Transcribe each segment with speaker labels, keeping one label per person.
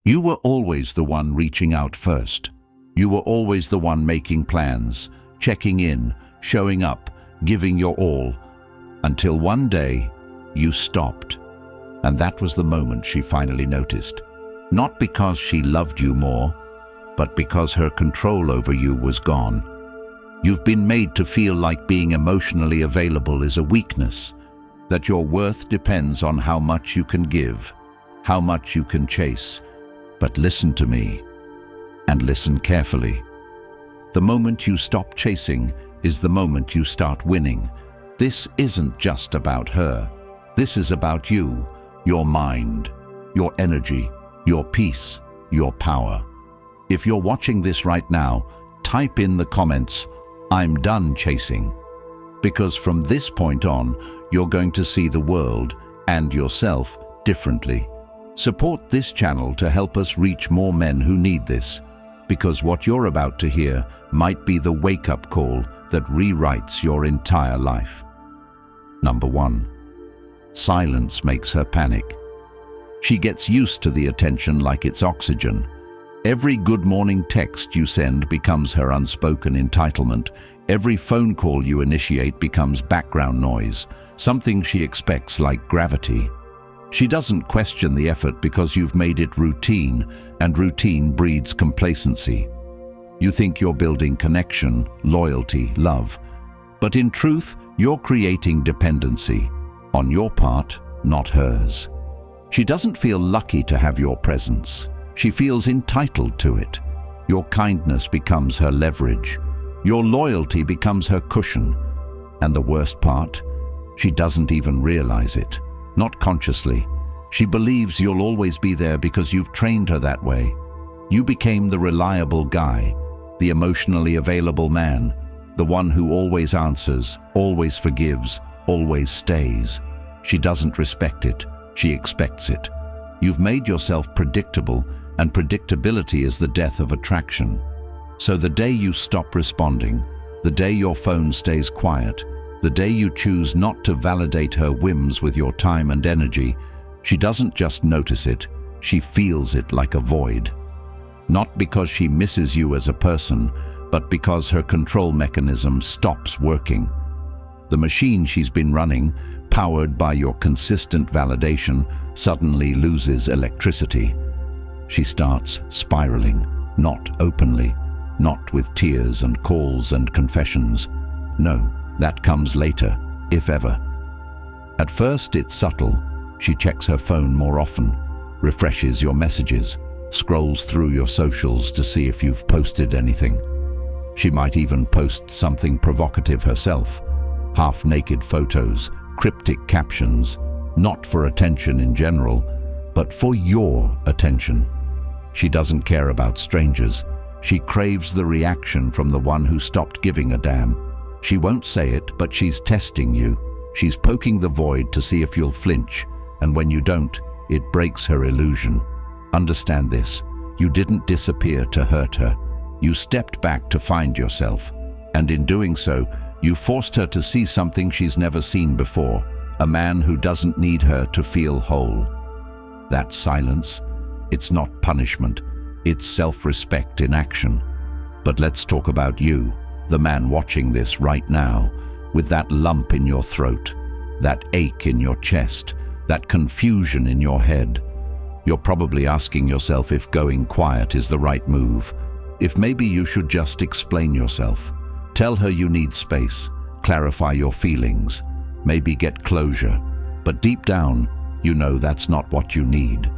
Speaker 1: You were always the one reaching out first. You were always the one making plans, checking in, showing up, giving your all, until one day you stopped. And that was the moment she finally noticed. Not because she loved you more, but because her control over you was gone. You've been made to feel like being emotionally available is a weakness, that your worth depends on how much you can give, how much you can chase. But listen to me, and listen carefully. The moment you stop chasing is the moment you start winning. This isn't just about her. This is about you, your mind, your energy, your peace, your power. If you're watching this right now, type in the comments, "I'm done chasing." Because from this point on, you're going to see the world and yourself differently. Support this channel to help us reach more men who need this, because what you're about to hear might be the wake-up call that rewrites your entire life. Number 1. Silence makes her panic. She gets used to the attention like it's oxygen. Every good morning text you send becomes her unspoken entitlement. Every phone call you initiate becomes background noise, something she expects like gravity. She doesn't question the effort because you've made it routine, and routine breeds complacency. You think you're building connection, loyalty, love. But in truth, you're creating dependency. On your part, not hers. She doesn't feel lucky to have your presence. She feels entitled to it. Your kindness becomes her leverage. Your loyalty becomes her cushion. And the worst part? She doesn't even realize it. Not consciously. She believes you'll always be there because you've trained her that way. You became the reliable guy, the emotionally available man, the one who always answers, always forgives, always stays. She doesn't respect it. She expects it. You've made yourself predictable, and predictability is the death of attraction. So the day you stop responding, the day your phone stays quiet, the day you choose not to validate her whims with your time and energy, she doesn't just notice it, she feels it like a void. Not because she misses you as a person, but because her control mechanism stops working. The machine she's been running, powered by your consistent validation, suddenly loses electricity. She starts spiraling, not openly, not with tears and calls and confessions. No, that comes later, if ever. At first it's subtle. She checks her phone more often, refreshes your messages, scrolls through your socials to see if you've posted anything. She might even post something provocative herself, half-naked photos, cryptic captions, not for attention in general, but for your attention. She doesn't care about strangers. She craves the reaction from the one who stopped giving a damn. She won't say it, but she's testing you. She's poking the void to see if you'll flinch, and when you don't, it breaks her illusion. Understand this. You didn't disappear to hurt her. You stepped back to find yourself, and in doing so, you forced her to see something she's never seen before, a man who doesn't need her to feel whole. That silence, it's not punishment, it's self-respect in action. But let's talk about you, the man watching this right now, with that lump in your throat, that ache in your chest, that confusion in your head. You're probably asking yourself if going quiet is the right move, if maybe you should just explain yourself. Tell her you need space, clarify your feelings, maybe get closure. But deep down, you know that's not what you need.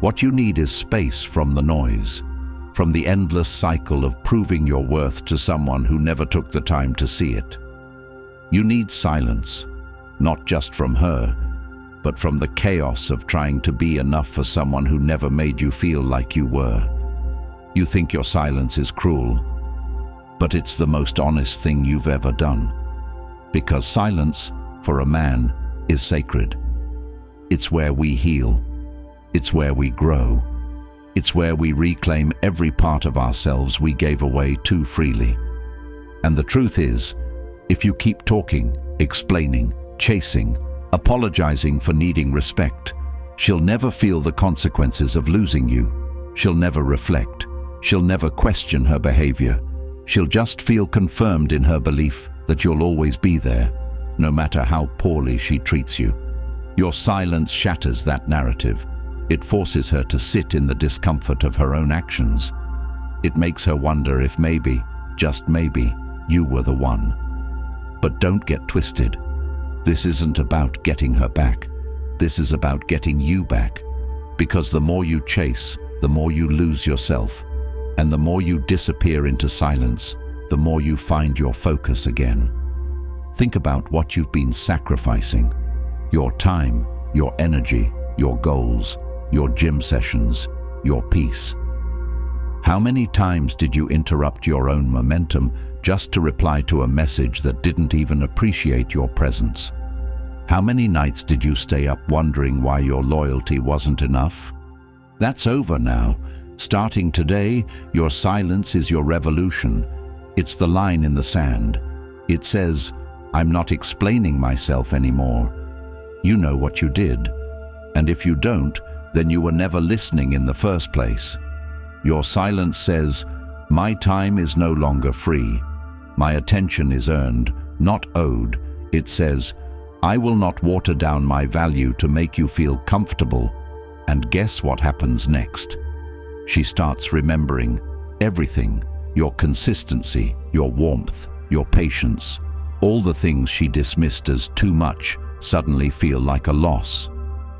Speaker 1: What you need is space from the noise, from the endless cycle of proving your worth to someone who never took the time to see it. You need silence, not just from her, but from the chaos of trying to be enough for someone who never made you feel like you were. You think your silence is cruel, but it's the most honest thing you've ever done. Because silence, for a man, is sacred. It's where we heal. It's where we grow. It's where we reclaim every part of ourselves we gave away too freely. And the truth is, if you keep talking, explaining, chasing, apologizing for needing respect, she'll never feel the consequences of losing you. She'll never reflect. She'll never question her behavior. She'll just feel confirmed in her belief that you'll always be there, no matter how poorly she treats you. Your silence shatters that narrative. It forces her to sit in the discomfort of her own actions. It makes her wonder if maybe, just maybe, you were the one. But don't get twisted. This isn't about getting her back. This is about getting you back. Because the more you chase, the more you lose yourself. And the more you disappear into silence, the more you find your focus again. Think about what you've been sacrificing. Your time, your energy, your goals, your gym sessions, your peace. How many times did you interrupt your own momentum just to reply to a message that didn't even appreciate your presence? How many nights did you stay up wondering why your loyalty wasn't enough? That's over now. Starting today, your silence is your revolution. It's the line in the sand. It says, I'm not explaining myself anymore. You know what you did. And if you don't, then you were never listening in the first place. Your silence says, my time is no longer free. My attention is earned, not owed. It says, I will not water down my value to make you feel comfortable. And guess what happens next? She starts remembering everything, your consistency, your warmth, your patience. All the things she dismissed as too much suddenly feel like a loss.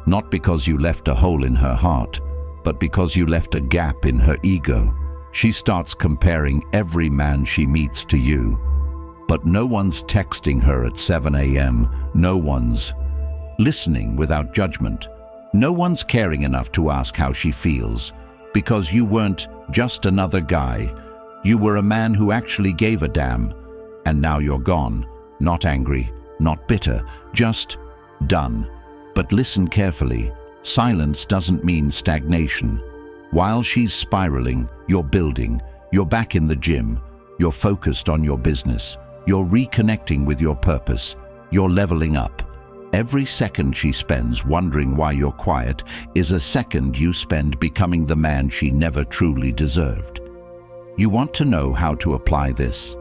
Speaker 1: Not because you left a hole in her heart, but because you left a gap in her ego. She starts comparing every man she meets to you. But no one's texting her at 7 a.m. No one's listening without judgment. No one's caring enough to ask how she feels. Because you weren't just another guy. You were a man who actually gave a damn. And now you're gone. Not angry, not bitter, just done. But listen carefully. Silence doesn't mean stagnation. While she's spiraling, you're building. You're back in the gym. You're focused on your business. You're reconnecting with your purpose. You're leveling up. Every second she spends wondering why you're quiet is a second you spend becoming the man she never truly deserved. You want to know how to apply this?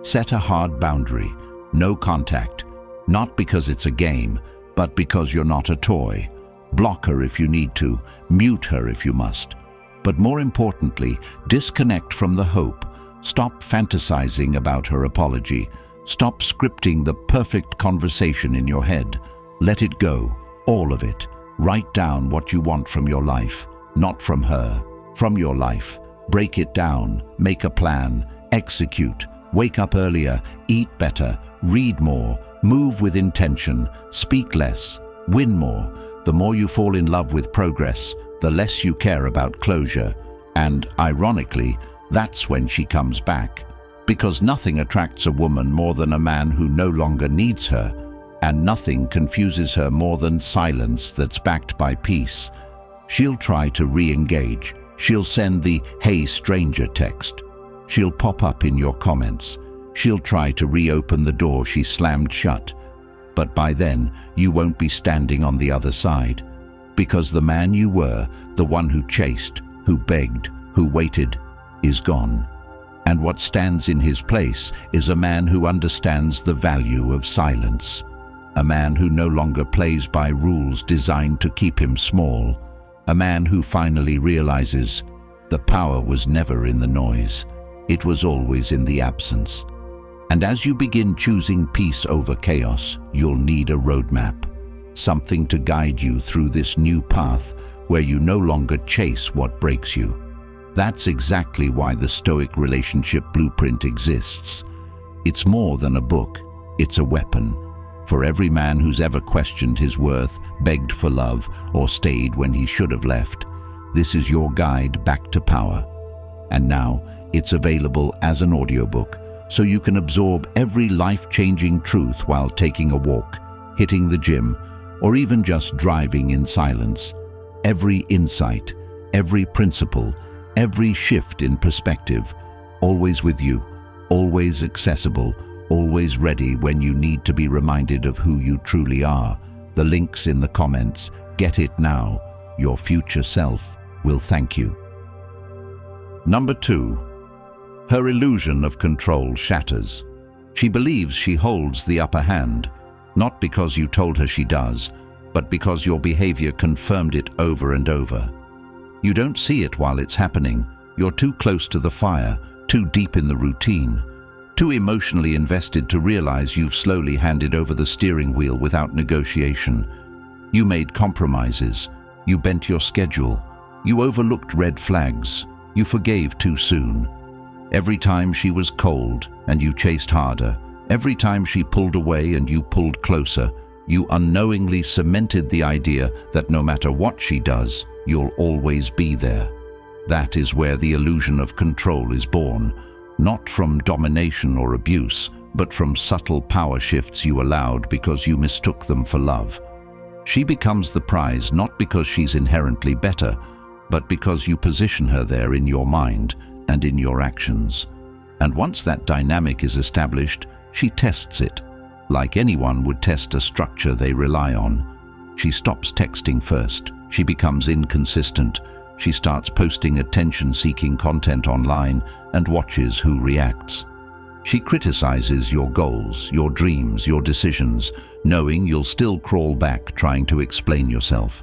Speaker 1: Set a hard boundary. No contact. Not because it's a game, but because you're not a toy. Block her if you need to. Mute her if you must. But more importantly, disconnect from the hope. Stop fantasizing about her apology. Stop scripting the perfect conversation in your head. Let it go, all of it. Write down what you want from your life, not from her, from your life. Break it down, make a plan, execute, wake up earlier, eat better, read more, move with intention, speak less, win more. The more you fall in love with progress, the less you care about closure. And, ironically, that's when she comes back. Because nothing attracts a woman more than a man who no longer needs her. And nothing confuses her more than silence that's backed by peace. She'll try to re-engage. She'll send the "Hey stranger" text. She'll pop up in your comments. She'll try to reopen the door she slammed shut. But by then, you won't be standing on the other side. Because the man you were, the one who chased, who begged, who waited, is gone. And what stands in his place is a man who understands the value of silence. A man who no longer plays by rules designed to keep him small. A man who finally realizes the power was never in the noise. It was always in the absence. And as you begin choosing peace over chaos, you'll need a roadmap. Something to guide you through this new path where you no longer chase what breaks you. That's exactly why the Stoic relationship blueprint exists. It's more than a book. It's a weapon. For every man who's ever questioned his worth, begged for love, or stayed when he should have left, this is your guide back to power. And now, it's available as an audiobook, so you can absorb every life-changing truth while taking a walk, hitting the gym, or even just driving in silence. Every insight, every principle, every shift in perspective, always with you, always accessible, always ready when you need to be reminded of who you truly are. The link's in the comments. Get it now. Your future self will thank you. Number 2. Her illusion of control shatters. She believes she holds the upper hand, not because you told her she does, but because your behavior confirmed it over and over. You don't see it while it's happening. You're too close to the fire, too deep in the routine, too emotionally invested to realize you've slowly handed over the steering wheel without negotiation. You made compromises. You bent your schedule. You overlooked red flags. You forgave too soon. Every time she was cold and you chased harder, every time she pulled away and you pulled closer, you unknowingly cemented the idea that no matter what she does, you'll always be there. That is where the illusion of control is born, not from domination or abuse, but from subtle power shifts you allowed because you mistook them for love. She becomes the prize not because she's inherently better, but because you position her there in your mind and in your actions. And once that dynamic is established, she tests it, like anyone would test a structure they rely on. She stops texting first. She becomes inconsistent. She starts posting attention-seeking content online and watches who reacts. She criticizes your goals, your dreams, your decisions, knowing you'll still crawl back trying to explain yourself.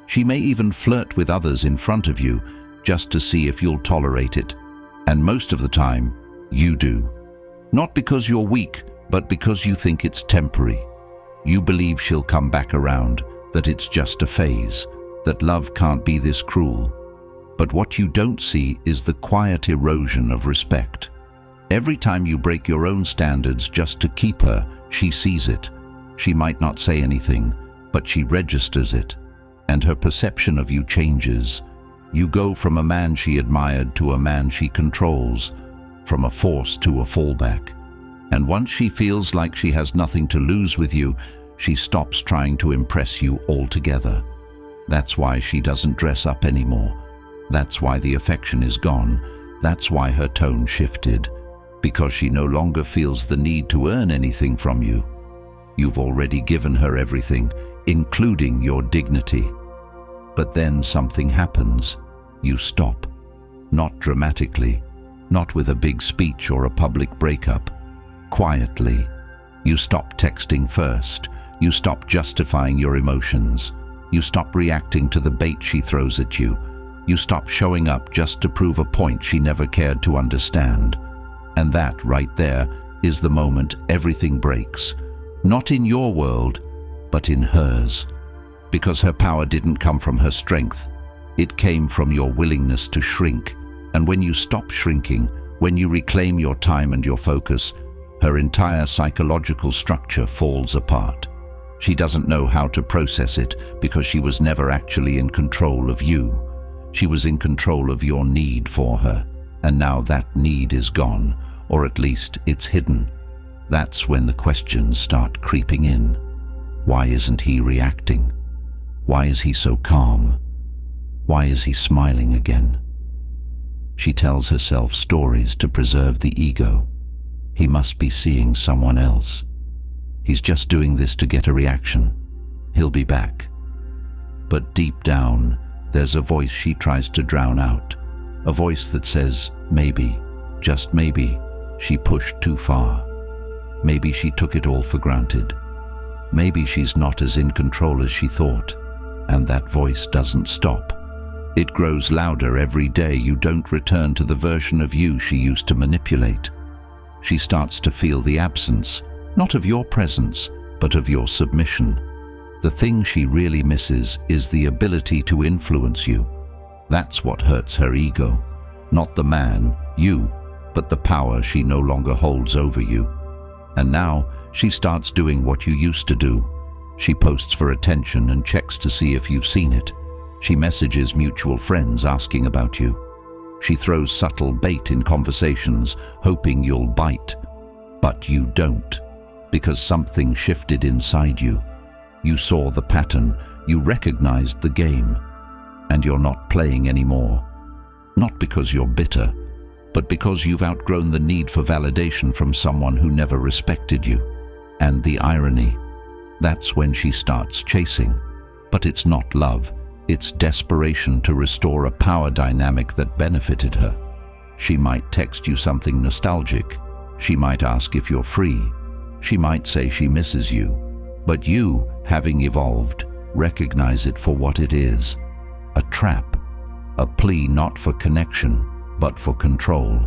Speaker 1: She may even flirt with others in front of you just to see if you'll tolerate it. And most of the time, you do. Not because you're weak, but because you think it's temporary. You believe she'll come back around, that it's just a phase, that love can't be this cruel. But what you don't see is the quiet erosion of respect. Every time you break your own standards just to keep her, she sees it. She might not say anything, but she registers it. And her perception of you changes. You go from a man she admired to a man she controls, from a force to a fallback. And once she feels like she has nothing to lose with you, she stops trying to impress you altogether. That's why she doesn't dress up anymore. That's why the affection is gone. That's why her tone shifted. Because she no longer feels the need to earn anything from you. You've already given her everything, including your dignity. But then something happens. You stop. Not dramatically, not with a big speech or a public breakup. Quietly. You stop texting first. You stop justifying your emotions. You stop reacting to the bait she throws at you. You stop showing up just to prove a point she never cared to understand. And that, right there, is the moment everything breaks. Not in your world, but in hers. Because her power didn't come from her strength. It came from your willingness to shrink. And when you stop shrinking, when you reclaim your time and your focus, her entire psychological structure falls apart. She doesn't know how to process it because she was never actually in control of you. She was in control of your need for her. And now that need is gone, or at least it's hidden. That's when the questions start creeping in. Why isn't he reacting? Why is he so calm? Why is he smiling again? She tells herself stories to preserve the ego. He must be seeing someone else. He's just doing this to get a reaction. He'll be back. But deep down, there's a voice she tries to drown out. A voice that says, maybe, just maybe, she pushed too far. Maybe she took it all for granted. Maybe she's not as in control as she thought. And that voice doesn't stop. It grows louder every day you don't return to the version of you she used to manipulate. She starts to feel the absence, not of your presence, but of your submission. The thing she really misses is the ability to influence you. That's what hurts her ego. Not the man, you, but the power she no longer holds over you. And now she starts doing what you used to do. She posts for attention and checks to see if you've seen it. She messages mutual friends asking about you. She throws subtle bait in conversations, hoping you'll bite. But you don't, because something shifted inside you. You saw the pattern, you recognized the game, and you're not playing anymore. Not because you're bitter, but because you've outgrown the need for validation from someone who never respected you. And the irony, that's when she starts chasing. But it's not love, it's desperation to restore a power dynamic that benefited her. She might text you something nostalgic. She might ask if you're free. She might say she misses you. But you, having evolved, recognize it for what it is: a trap, a plea not for connection, but for control.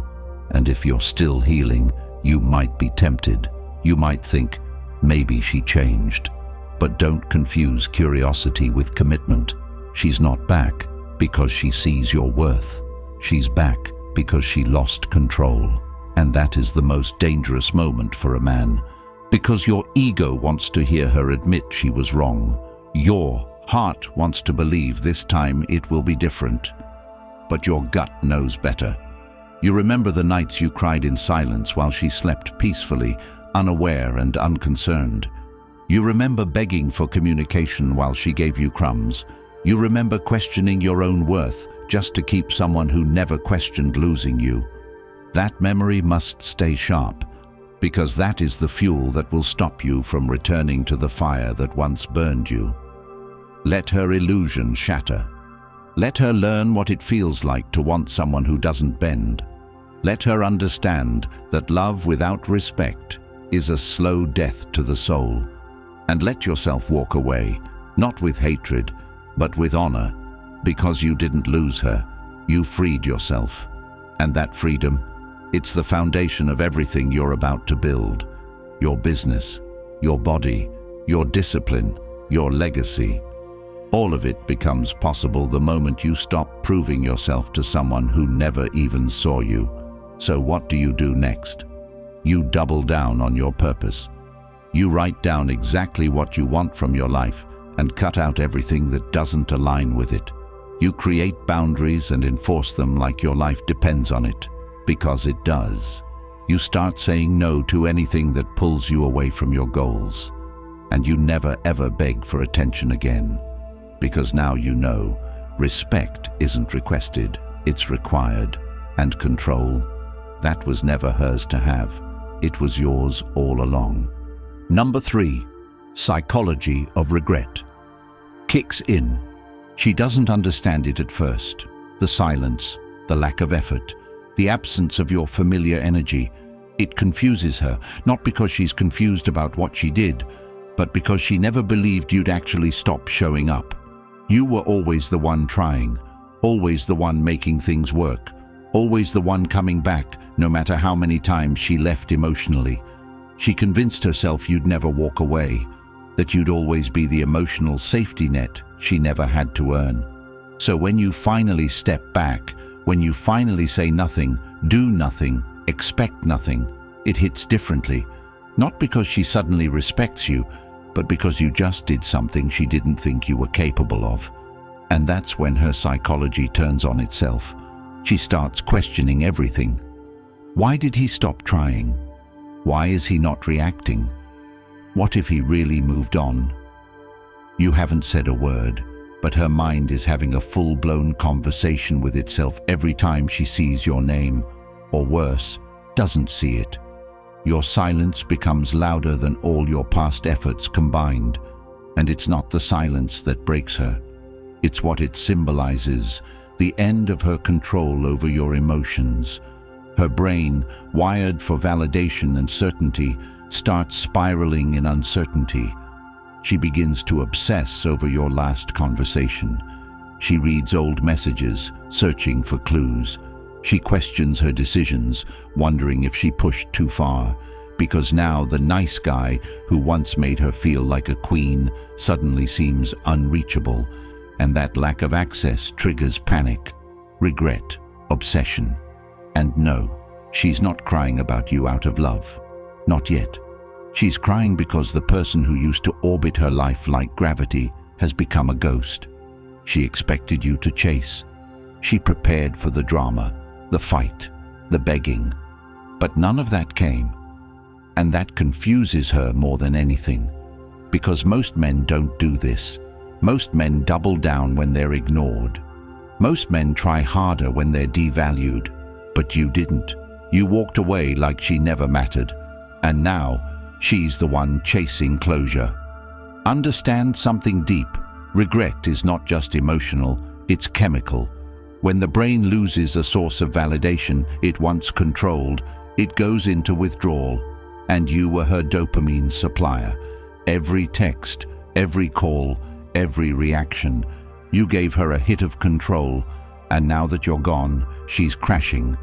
Speaker 1: And if you're still healing, you might be tempted. You might think, maybe she changed. But don't confuse curiosity with commitment. She's not back because she sees your worth. She's back because she lost control. And that is the most dangerous moment for a man, because your ego wants to hear her admit she was wrong. Your heart wants to believe this time it will be different. But your gut knows better. You remember the nights you cried in silence while she slept peacefully, unaware and unconcerned. You remember begging for communication while she gave you crumbs. You remember questioning your own worth just to keep someone who never questioned losing you. That memory must stay sharp, because that is the fuel that will stop you from returning to the fire that once burned you. Let her illusion shatter. Let her learn what it feels like to want someone who doesn't bend. Let her understand that love without respect is a slow death to the soul. And let yourself walk away, not with hatred, but with honor, because you didn't lose her. You freed yourself. And that freedom, it's the foundation of everything you're about to build. Your business, your body, your discipline, your legacy. All of it becomes possible the moment you stop proving yourself to someone who never even saw you. So what do you do next? You double down on your purpose. You write down exactly what you want from your life and cut out everything that doesn't align with it. You create boundaries and enforce them like your life depends on it, because it does. You start saying no to anything that pulls you away from your goals. And you never ever beg for attention again, because now you know respect isn't requested, it's required. And control, that was never hers to have. It was yours all along. Number 3, psychology of regret. Kicks in. She doesn't understand it at first. The silence, the lack of effort, the absence of your familiar energy. It confuses her, not because she's confused about what she did, but because she never believed you'd actually stop showing up. You were always the one trying, always the one making things work, always the one coming back, no matter how many times she left emotionally. She convinced herself you'd never walk away, that you'd always be the emotional safety net she never had to earn. So when you finally step back, when you finally say nothing, do nothing, expect nothing, it hits differently. Not because she suddenly respects you, but because you just did something she didn't think you were capable of. And that's when her psychology turns on itself. She starts questioning everything. Why did he stop trying? Why is he not reacting? What if he really moved on? You haven't said a word, but her mind is having a full-blown conversation with itself every time she sees your name, or worse, doesn't see it. Your silence becomes louder than all your past efforts combined, and it's not the silence that breaks her. It's what it symbolizes, the end of her control over your emotions. Her brain, wired for validation and certainty, starts spiraling in uncertainty. She begins to obsess over your last conversation. She reads old messages, searching for clues. She questions her decisions, wondering if she pushed too far, because now the nice guy who once made her feel like a queen suddenly seems unreachable, and that lack of access triggers panic, regret, obsession. And no, she's not crying about you out of love. Not yet. She's crying because the person who used to orbit her life like gravity has become a ghost. She expected you to chase. She prepared for the drama, the fight, the begging. But none of that came. And that confuses her more than anything. Because most men don't do this. Most men double down when they're ignored. Most men try harder when they're devalued. But you didn't. You walked away like she never mattered. And now, she's the one chasing closure. Understand something deep. Regret is not just emotional, it's chemical. When the brain loses a source of validation it once controlled, it goes into withdrawal, and you were her dopamine supplier. Every text, every call, every reaction, you gave her a hit of control, and now that you're gone, she's crashing.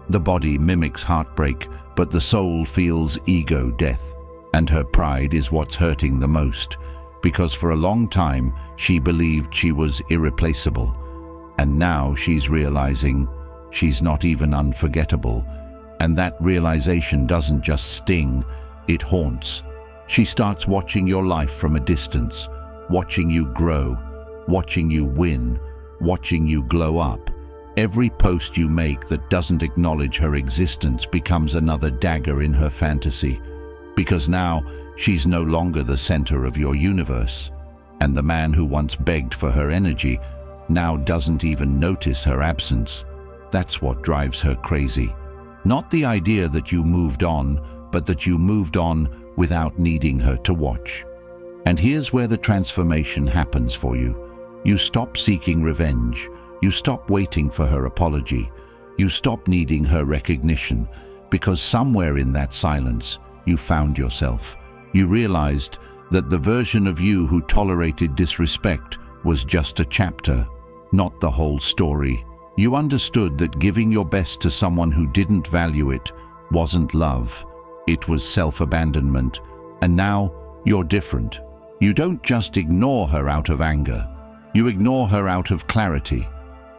Speaker 1: The body mimics heartbreak, but the soul feels ego death, and her pride is what's hurting the most, because for a long time she believed she was irreplaceable, and now she's realizing she's not even unforgettable, and that realization doesn't just sting, it haunts. She starts watching your life from a distance, watching you grow, watching you win, watching you glow up. Every post you make that doesn't acknowledge her existence becomes another dagger in her fantasy, because now she's no longer the center of your universe, and the man who once begged for her energy now doesn't even notice her absence. That's what drives her crazy. Not the idea that you moved on, but that you moved on without needing her to watch. And here's where the transformation happens for you. You stop seeking revenge. You stop waiting for her apology. You stop needing her recognition, because somewhere in that silence, you found yourself. You realized that the version of you who tolerated disrespect was just a chapter, not the whole story. You understood that giving your best to someone who didn't value it wasn't love. It was self-abandonment. And now you're different. You don't just ignore her out of anger. You ignore her out of clarity.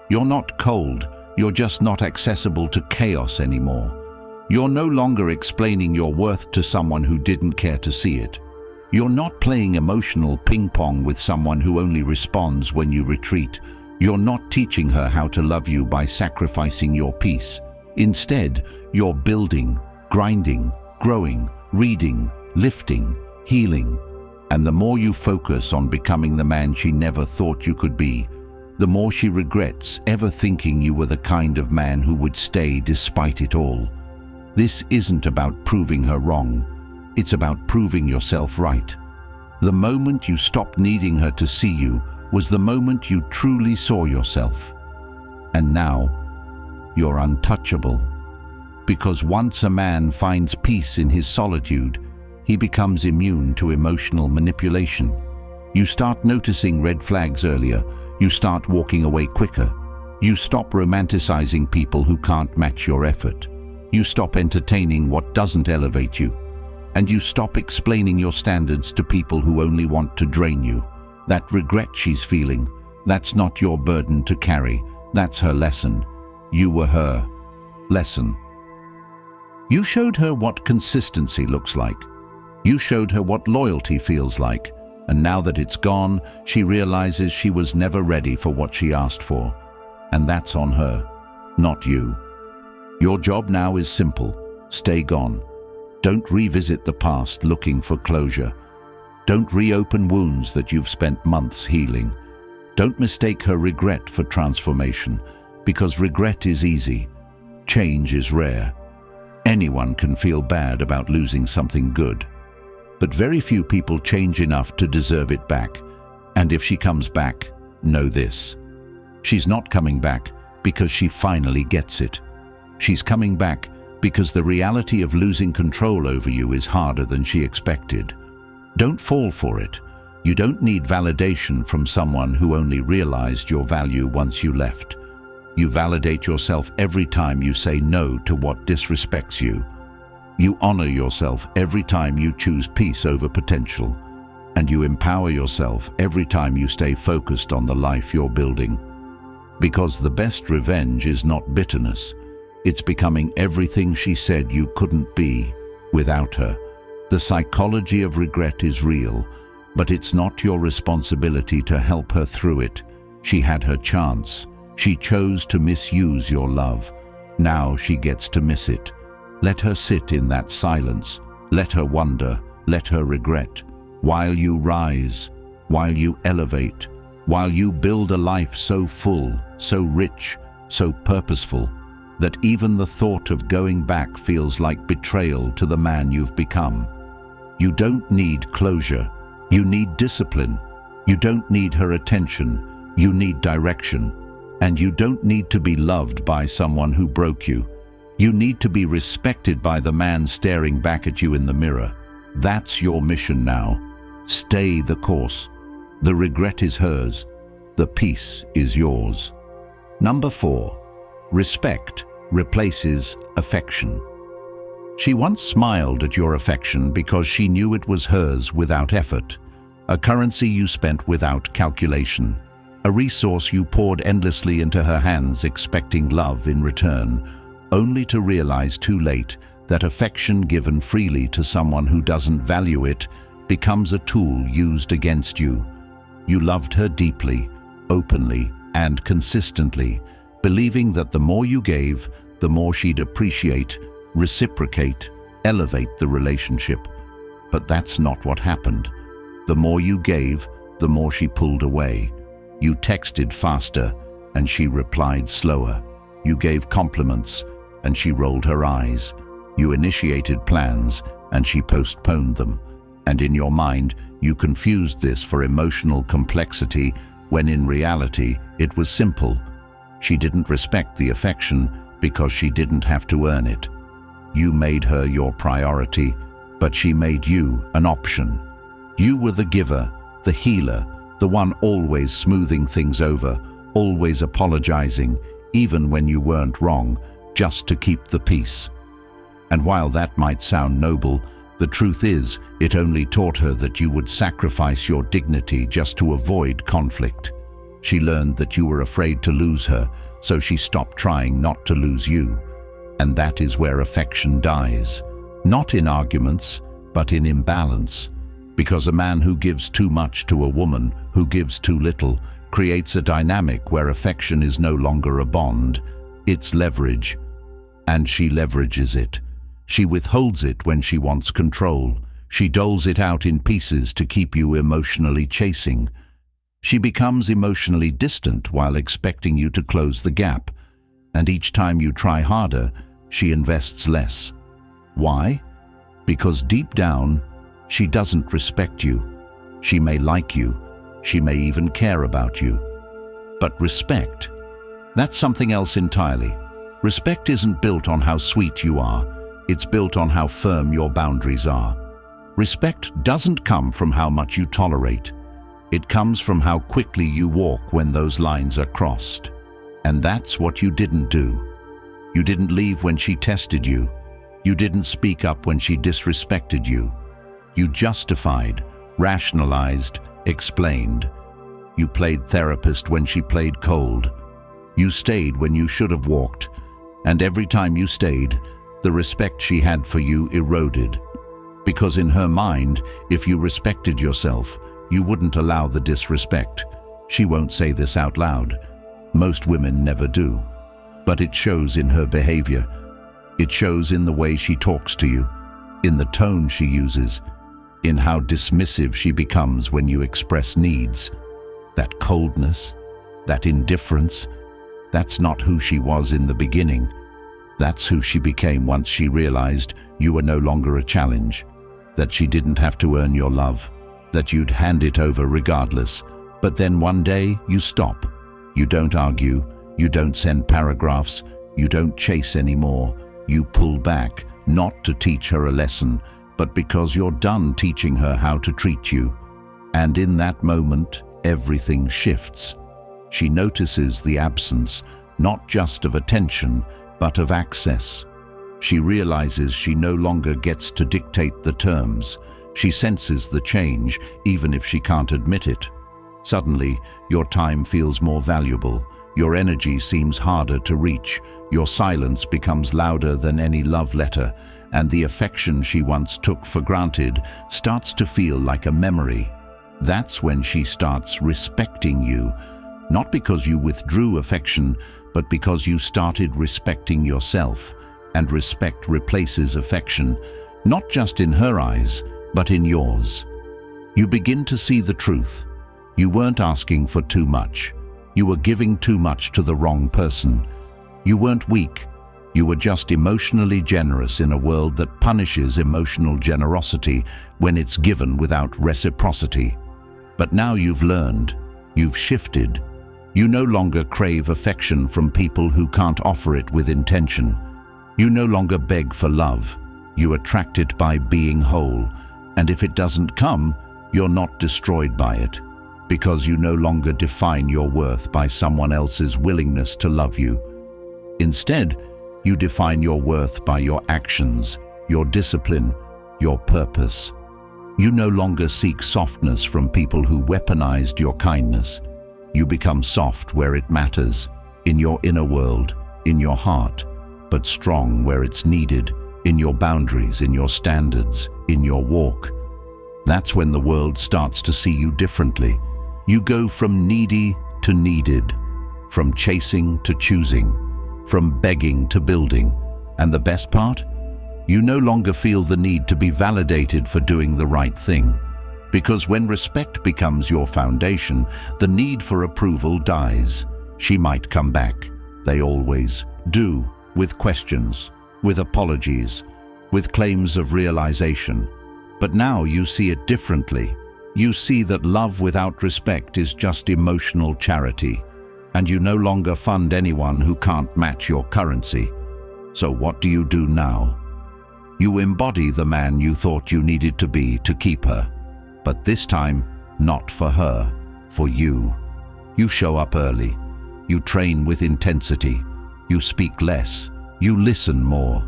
Speaker 1: You're not cold. You're just not accessible to chaos anymore. You're no longer explaining your worth to someone who didn't care to see it. You're not playing emotional ping-pong with someone who only responds when you retreat. You're not teaching her how to love you by sacrificing your peace. Instead, you're building, grinding, growing, reading, lifting, healing. And the more you focus on becoming the man she never thought you could be, the more she regrets ever thinking you were the kind of man who would stay despite it all. This isn't about proving her wrong. It's about proving yourself right. The moment you stopped needing her to see you was the moment you truly saw yourself. And now, you're untouchable. Because once a man finds peace in his solitude, he becomes immune to emotional manipulation. You start noticing red flags earlier. You start walking away quicker. You stop romanticizing people who can't match your effort. You stop entertaining what doesn't elevate you. And you stop explaining your standards to people who only want to drain you. That regret she's feeling, that's not your burden to carry. That's her lesson. You were her lesson. You showed her what consistency looks like. You showed her what loyalty feels like. And now that it's gone, she realizes she was never ready for what she asked for. And that's on her, not you. Your job now is simple. Stay gone. Don't revisit the past looking for closure. Don't reopen wounds that you've spent months healing. Don't mistake her regret for transformation, because regret is easy. Change is rare. Anyone can feel bad about losing something good. But very few people change enough to deserve it back. And if she comes back, know this. She's not coming back because she finally gets it. She's coming back because the reality of losing control over you is harder than she expected. Don't fall for it. You don't need validation from someone who only realized your value once you left. You validate yourself every time you say no to what disrespects you. You honor yourself every time you choose peace over potential. And you empower yourself every time you stay focused on the life you're building. Because the best revenge is not bitterness. It's becoming everything she said you couldn't be without her. The psychology of regret is real, but it's not your responsibility to help her through it. She had her chance. She chose to misuse your love. Now she gets to miss it. Let her sit in that silence. Let her wonder. Let her regret. While you rise, while you elevate, while you build a life so full, so rich, so purposeful, that even the thought of going back feels like betrayal to the man you've become. You don't need closure. You need discipline. You don't need her attention. You need direction. And you don't need to be loved by someone who broke you. You need to be respected by the man staring back at you in the mirror. That's your mission now. Stay the course. The regret is hers. The peace is yours. Number 4. Respect replaces affection. She once smiled at your affection because she knew it was hers without effort, a currency you spent without calculation, a resource you poured endlessly into her hands expecting love in return, only to realize too late that affection given freely to someone who doesn't value it becomes a tool used against you. You loved her deeply, openly, and consistently, believing that the more you gave, the more she'd appreciate, reciprocate, elevate the relationship. But that's not what happened. The more you gave, the more she pulled away. You texted faster, and she replied slower. You gave compliments, and she rolled her eyes. You initiated plans, and she postponed them. And in your mind, you confused this for emotional complexity, when in reality, it was simple. She didn't respect the affection because she didn't have to earn it. You made her your priority, but she made you an option. You were the giver, the healer, the one always smoothing things over, always apologizing, even when you weren't wrong, just to keep the peace. And while that might sound noble, the truth is, it only taught her that you would sacrifice your dignity just to avoid conflict. She learned that you were afraid to lose her, so she stopped trying not to lose you. And that is where affection dies. Not in arguments, but in imbalance. Because a man who gives too much to a woman who gives too little creates a dynamic where affection is no longer a bond, it's leverage. And she leverages it. She withholds it when she wants control. She doles it out in pieces to keep you emotionally chasing. She becomes emotionally distant while expecting you to close the gap. And each time you try harder, she invests less. Why? Because deep down, she doesn't respect you. She may like you. She may even care about you. But respect, that's something else entirely. Respect isn't built on how sweet you are. It's built on how firm your boundaries are. Respect doesn't come from how much you tolerate. It comes from how quickly you walk when those lines are crossed. And that's what you didn't do. You didn't leave when she tested you. You didn't speak up when she disrespected you. You justified, rationalized, explained. You played therapist when she played cold. You stayed when you should have walked. And every time you stayed, the respect she had for you eroded. Because in her mind, if you respected yourself, you wouldn't allow the disrespect. She won't say this out loud. Most women never do. But it shows in her behavior. It shows in the way she talks to you, in the tone she uses, in how dismissive she becomes when you express needs. That coldness, that indifference, that's not who she was in the beginning. That's who she became once she realized you were no longer a challenge, that she didn't have to earn your love, that you'd hand it over regardless. But then one day you stop. You don't argue, you don't send paragraphs, you don't chase anymore. You pull back, not to teach her a lesson, but because you're done teaching her how to treat you. And in that moment, everything shifts. She notices the absence, not just of attention, but of access. She realizes she no longer gets to dictate the terms. She senses the change, even if she can't admit it. Suddenly, your time feels more valuable. Your energy seems harder to reach. Your silence becomes louder than any love letter, and the affection she once took for granted starts to feel like a memory. That's when she starts respecting you, not because you withdrew affection, but because you started respecting yourself. And respect replaces affection, not just in her eyes, but in yours. You begin to see the truth. You weren't asking for too much. You were giving too much to the wrong person. You weren't weak. You were just emotionally generous in a world that punishes emotional generosity when it's given without reciprocity. But now you've learned, you've shifted. You no longer crave affection from people who can't offer it with intention. You no longer beg for love. You attract it by being whole, and if it doesn't come, you're not destroyed by it, because you no longer define your worth by someone else's willingness to love you. Instead, you define your worth by your actions, your discipline, your purpose. You no longer seek softness from people who weaponized your kindness. You become soft where it matters, in your inner world, in your heart, but strong where it's needed, in your boundaries, in your standards, in your walk. That's when the world starts to see you differently. You go from needy to needed, from chasing to choosing, from begging to building. And the best part? You no longer feel the need to be validated for doing the right thing. Because when respect becomes your foundation, the need for approval dies. She might come back. They always do, with questions, with apologies, with claims of realization. But now you see it differently. You see that love without respect is just emotional charity, and you no longer fund anyone who can't match your currency. So what do you do now? You embody the man you thought you needed to be to keep her. But this time, not for her, for you. You show up early. You train with intensity. You speak less. You listen more.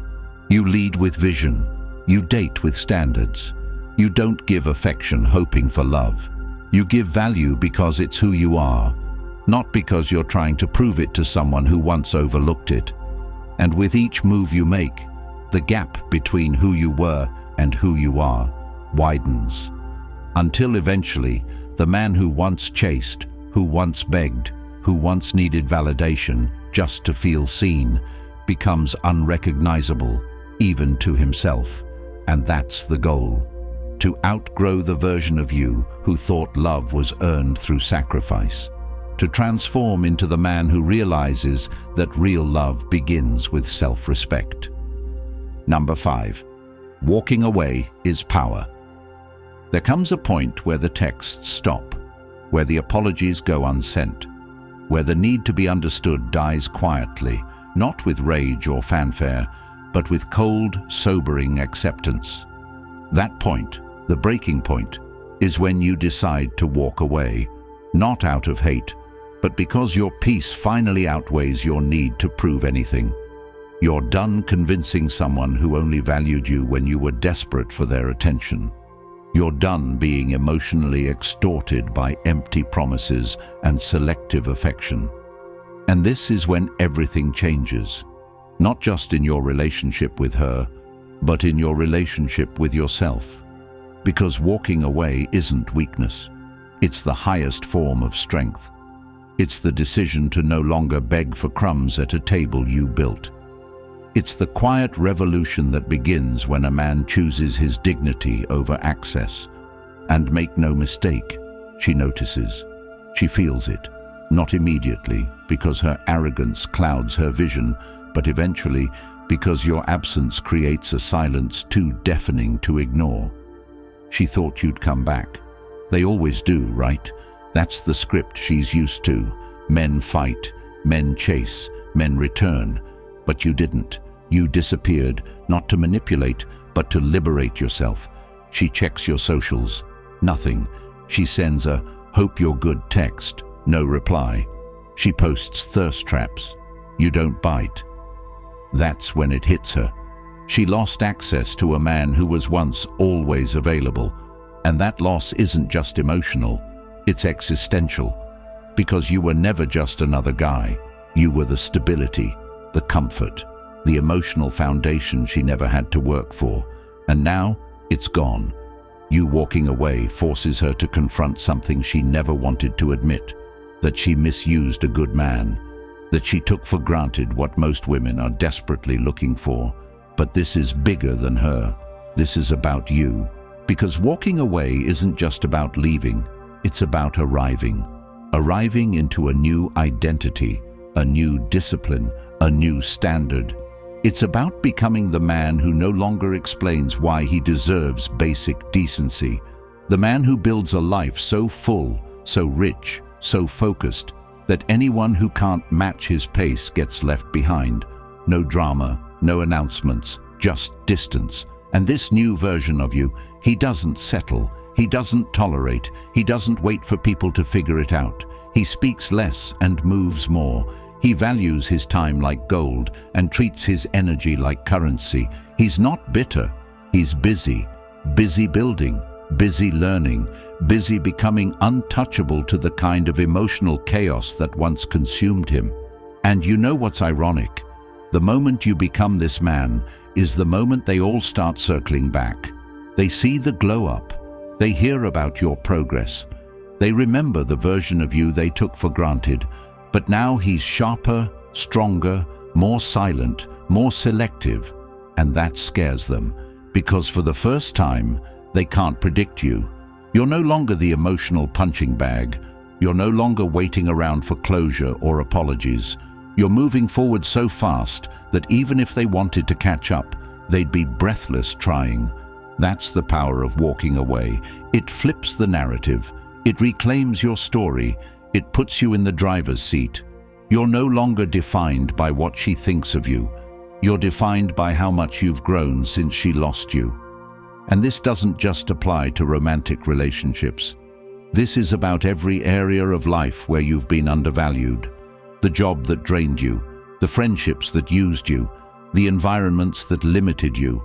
Speaker 1: You lead with vision. You date with standards. You don't give affection hoping for love. You give value because it's who you are, not because you're trying to prove it to someone who once overlooked it. And with each move you make, the gap between who you were and who you are widens. Until eventually, the man who once chased, who once begged, who once needed validation just to feel seen, becomes unrecognizable, even to himself. And that's the goal. To outgrow the version of you who thought love was earned through sacrifice. To transform into the man who realizes that real love begins with self-respect. Number 5. Walking away is power. There comes a point where the texts stop, where the apologies go unsent, where the need to be understood dies quietly, not with rage or fanfare, but with cold, sobering acceptance. That point, the breaking point, is when you decide to walk away, not out of hate, but because your peace finally outweighs your need to prove anything. You're done convincing someone who only valued you when you were desperate for their attention. You're done being emotionally extorted by empty promises and selective affection. And this is when everything changes, not just in your relationship with her, but in your relationship with yourself. Because walking away isn't weakness. It's the highest form of strength. It's the decision to no longer beg for crumbs at a table you built. It's the quiet revolution that begins when a man chooses his dignity over access. And make no mistake, she notices. She feels it, not immediately, because her arrogance clouds her vision, but eventually because your absence creates a silence too deafening to ignore. She thought you'd come back. They always do, right? That's the script she's used to. Men fight, men chase, men return. But you didn't. You disappeared, not to manipulate, but to liberate yourself. She checks your socials. Nothing. She sends a "hope you're good" text. No reply. She posts thirst traps. You don't bite. That's when it hits her. She lost access to a man who was once always available. And that loss isn't just emotional, it's existential. Because you were never just another guy. You were the stability, the comfort, the emotional foundation she never had to work for. And now, it's gone. You walking away forces her to confront something she never wanted to admit. That she misused a good man. That she took for granted what most women are desperately looking for. But this is bigger than her. This is about you. Because walking away isn't just about leaving. It's about arriving. Arriving into a new identity, a new discipline, a new standard. It's about becoming the man who no longer explains why he deserves basic decency. The man who builds a life so full, so rich, so focused, that anyone who can't match his pace gets left behind. No drama, no announcements, just distance. And this new version of you, he doesn't settle, he doesn't tolerate, he doesn't wait for people to figure it out. He speaks less and moves more. He values his time like gold and treats his energy like currency. He's not bitter, he's busy. Busy building, busy learning, busy becoming untouchable to the kind of emotional chaos that once consumed him. And you know what's ironic? The moment you become this man is the moment they all start circling back. They see the glow up. They hear about your progress. They remember the version of you they took for granted. But now he's sharper, stronger, more silent, more selective. And that scares them, because for the first time, they can't predict you. You're no longer the emotional punching bag. You're no longer waiting around for closure or apologies. You're moving forward so fast that even if they wanted to catch up, they'd be breathless trying. That's the power of walking away. It flips the narrative. It reclaims your story. It puts you in the driver's seat. You're no longer defined by what she thinks of you. You're defined by how much you've grown since she lost you. And this doesn't just apply to romantic relationships. This is about every area of life where you've been undervalued. The job that drained you, the friendships that used you, the environments that limited you.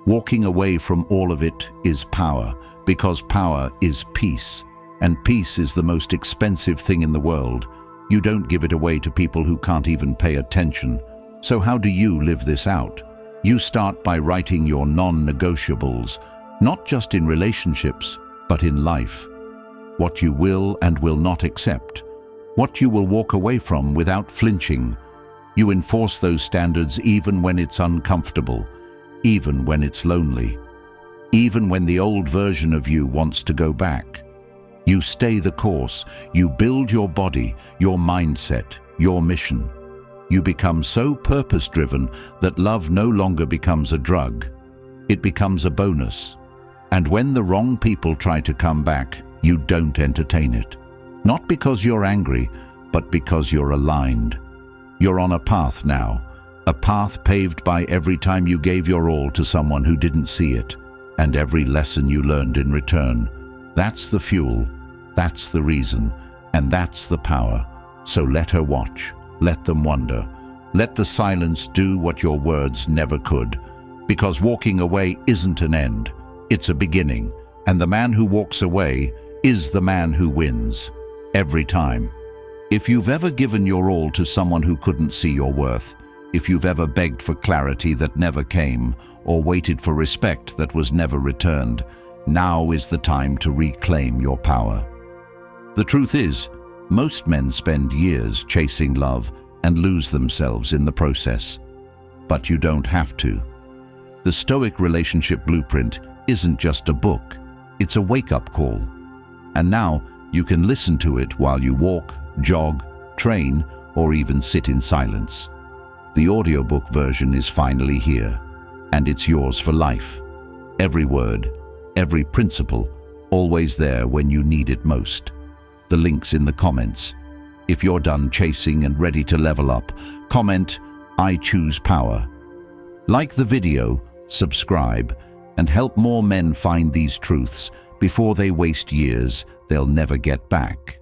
Speaker 1: Walking away from all of it is power, because power is peace. And peace is the most expensive thing in the world. You don't give it away to people who can't even pay attention. So how do you live this out? You start by writing your non-negotiables, not just in relationships, but in life. What you will and will not accept. What you will walk away from without flinching. You enforce those standards even when it's uncomfortable, even when it's lonely, even when the old version of you wants to go back. You stay the course. You build your body, your mindset, your mission. You become so purpose-driven that love no longer becomes a drug. It becomes a bonus. And when the wrong people try to come back, you don't entertain it. Not because you're angry, but because you're aligned. You're on a path now, a path paved by every time you gave your all to someone who didn't see it, and every lesson you learned in return. That's the fuel, that's the reason, and that's the power. So let her watch. Let them wonder. Let the silence do what your words never could. Because walking away isn't an end, it's a beginning. And the man who walks away is the man who wins. Every time. If you've ever given your all to someone who couldn't see your worth, if you've ever begged for clarity that never came, or waited for respect that was never returned, now is the time to reclaim your power. The truth is, most men spend years chasing love and lose themselves in the process. But you don't have to. The Stoic Relationship Blueprint isn't just a book, it's a wake-up call. And now you can listen to it while you walk, jog, train, or even sit in silence. The audiobook version is finally here, and it's yours for life. Every word, every principle, always there when you need it most. The link's in the comments. If you're done chasing and ready to level up, comment, "I choose power." Like the video, subscribe, and help more men find these truths before they waste years they'll never get back.